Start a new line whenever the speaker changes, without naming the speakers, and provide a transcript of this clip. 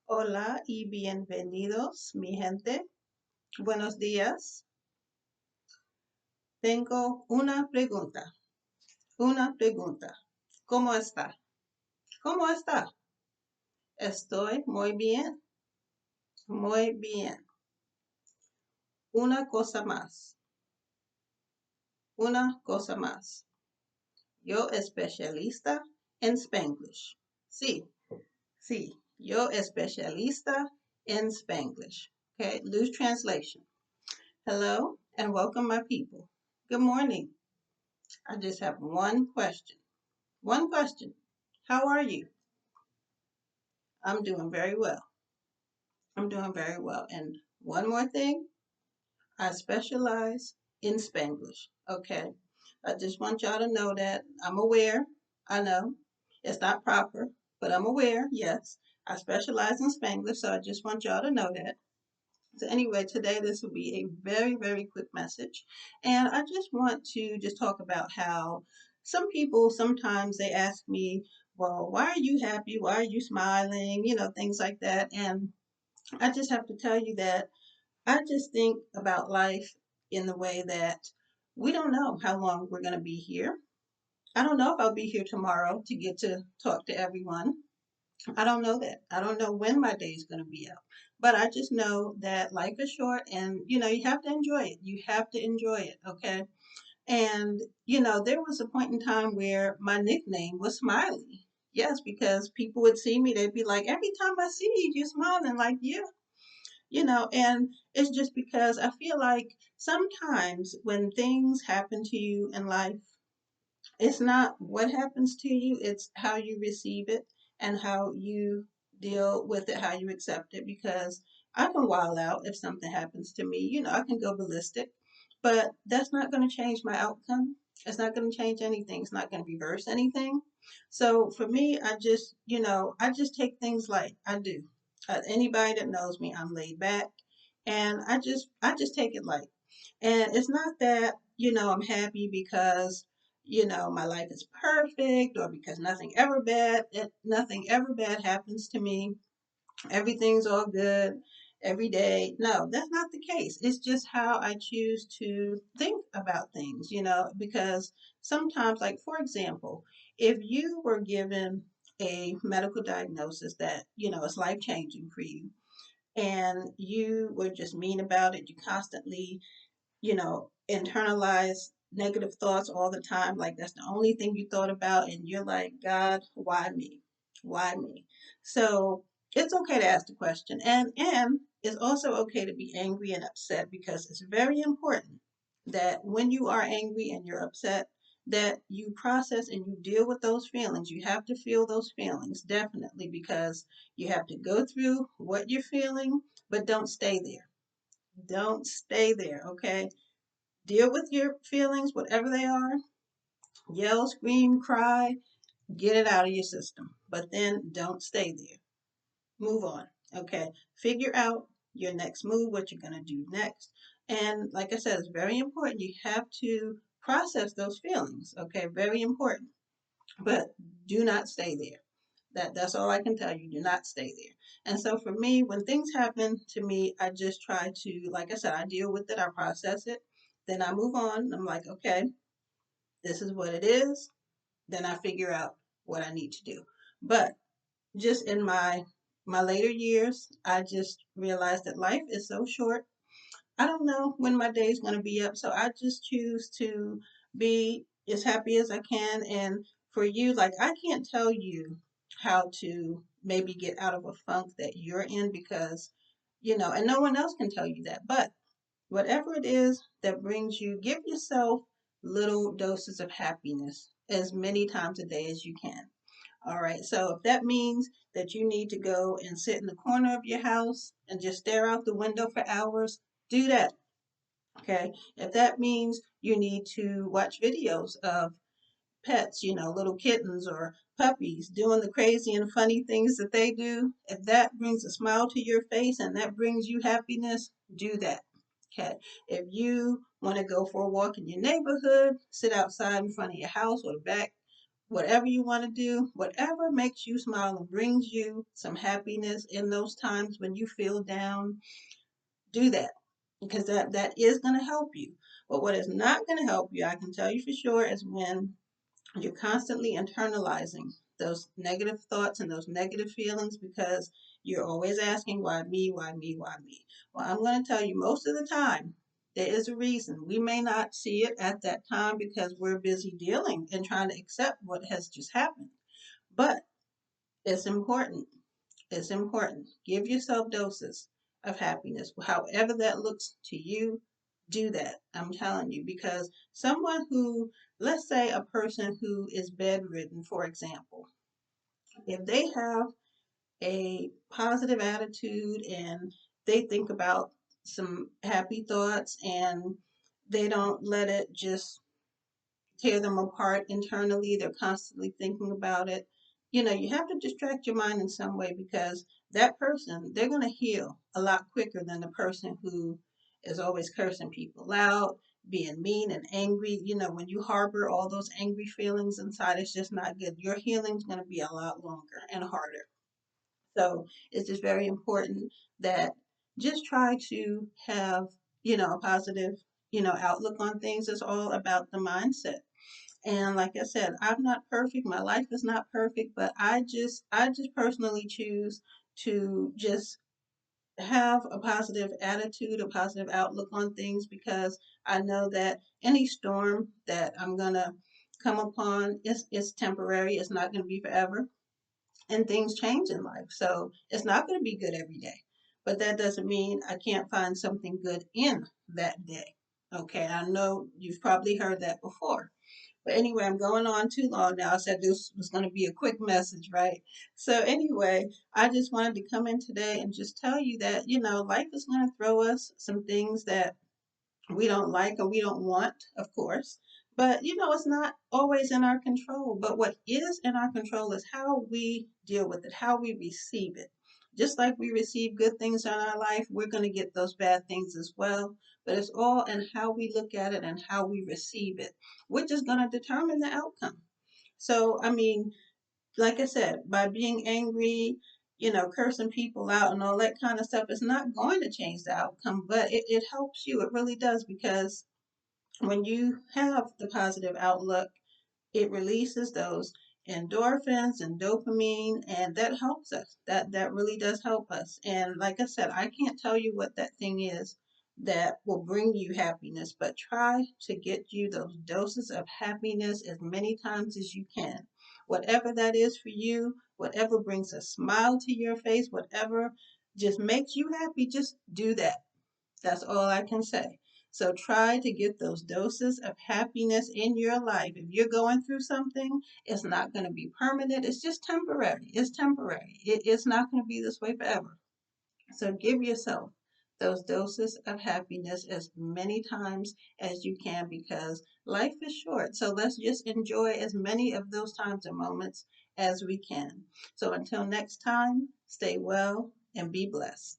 Hola y bienvenidos, mi gente. Buenos días. Tengo una pregunta. Una pregunta. ¿Cómo está? ¿Cómo está? Estoy muy bien. Muy bien. Una cosa más. Una cosa más. Yo especialista en Spanglish. Sí, sí. Yo especialista en Spanglish. Okay, loose translation. Hello and welcome, my people. Good morning. I just have one question. One question. How are you? I'm doing very well. I'm doing very well. And one more thing, I specialize in Spanglish. Okay. I just want y'all to know that I'm aware. I know it's not proper, but I'm aware. Yes. I specialize in Spanglish, so I just want y'all to know that. So anyway, today this will be a very, very quick message. And I just want to just talk about how some people sometimes they ask me, well, why are you happy? Why are you smiling? Things like that. And I just have to tell you that I just think about life in the way that we don't know how long we're going to be here. I don't know if I'll be here tomorrow to get to talk to everyone. I don't know that. I don't know when my day is going to be up. But I just know that life is short and, you have to enjoy it. You have to enjoy it, okay? And, there was a point in time where my nickname was Smiley. Yes, because people would see me, they'd be like, every time I see you, you're smiling. Like, yeah, and it's just because I feel like sometimes when things happen to you in life, it's not what happens to you, it's how you receive it and how you deal with it, how you accept it. Because I can wild out if something happens to me, I can go ballistic, but that's not going to change my outcome. It's not going to change anything, it's not going to reverse anything. So for me, I just take things light. I do. Anybody that knows me, I'm laid back and I just take it light. And it's not that, I'm happy because, my life is perfect or because nothing ever bad happens to me. Everything's all good every day. No, that's not the case. It's just how I choose to think about things, because sometimes, like, for example, if you were given a medical diagnosis that, is life changing for you, and you were just mean about it, you constantly internalize negative thoughts all the time. Like that's the only thing you thought about, and you're like, God, why me? Why me? So it's okay to ask the question, and it's also okay to be angry and upset because it's very important that when you are angry and you're upset, that you process and you deal with those feelings. You have to feel those feelings definitely because you have to go through what you're feeling, but don't stay there. Don't stay there, okay? Deal with your feelings, whatever they are. Yell, scream, cry, get it out of your system. But then don't stay there. Move on. Okay. Figure out your next move, what you're going to do next. And like I said, it's very important. You have to process those feelings. Okay. Very important. But do not stay there. That's all I can tell you. Do not stay there. And so for me, when things happen to me, I just try to, like I said, I deal with it, I process it, then I move on. I'm like, okay, this is what it is. Then I figure out what I need to do. But just in my later years, I just realized that life is so short. I don't know when my day is going to be up, so I just choose to be as happy as I can. And for you, like I can't tell you how to maybe get out of a funk that you're in because and no one else can tell you that. But whatever it is that brings you, give yourself little doses of happiness as many times a day as you can. All right. So if that means that you need to go and sit in the corner of your house and just stare out the window for hours, do that. Okay. If that means you need to watch videos of pets, little kittens or puppies doing the crazy and funny things that they do, if that brings a smile to your face and that brings you happiness, do that. Okay. If you want to go for a walk in your neighborhood, sit outside in front of your house or the back whatever you want to do, whatever makes you smile and brings you some happiness in those times when you feel down, do that, because that is going to help you. But what is not going to help you, I can tell you for sure, is when you're constantly internalizing those negative thoughts and those negative feelings, because you're always asking, why me, why me, why me? Well, I'm going to tell you, most of the time, there is a reason. We may not see it at that time because we're busy dealing and trying to accept what has just happened. But it's important. It's important. Give yourself doses of happiness. However that looks to you, do that. I'm telling you, because someone who, let's say a person who is bedridden, for example, if they have a positive attitude and they think about some happy thoughts and they don't let it just tear them apart internally. They're constantly thinking about it. You have to distract your mind in some way, because that person, they're going to heal a lot quicker than the person who is always cursing people out, being mean and angry. When you harbor all those angry feelings inside, it's just not good. Your healing's going to be a lot longer and harder. So it's just very important that just try to have, a positive, outlook on things. It's all about the mindset. And like I said, I'm not perfect. My life is not perfect, but I just personally choose to just have a positive attitude, a positive outlook on things, because I know that any storm that I'm gonna come upon is temporary. It's not gonna be forever, and things change in life. So it's not gonna be good every day. But that doesn't mean I can't find something good in that day. Okay, I know you've probably heard that before. But anyway, I'm going on too long now. I said this was going to be a quick message, right? So anyway, I just wanted to come in today and just tell you that, life is going to throw us some things that we don't like or we don't want, of course. But it's not always in our control. But what is in our control is how we deal with it, how we receive it. Just like we receive good things in our life, we're going to get those bad things as well. But it's all in how we look at it and how we receive it, which is going to determine the outcome. So, I mean, like I said, by being angry, cursing people out and all that kind of stuff, it's not going to change the outcome, but it helps you. It really does, because when you have the positive outlook, it releases those endorphins and dopamine, and that helps us. That really does help us. And like I said, I can't tell you what that thing is that will bring you happiness, but try to get you those doses of happiness as many times as you can. Whatever that is for you, whatever brings a smile to your face, whatever just makes you happy, just do that. That's all I can say. So try to get those doses of happiness in your life. If you're going through something, it's not going to be permanent. It's just temporary. It's temporary. It's not going to be this way forever. So give yourself those doses of happiness as many times as you can, because life is short. So let's just enjoy as many of those times and moments as we can. So until next time, stay well and be blessed.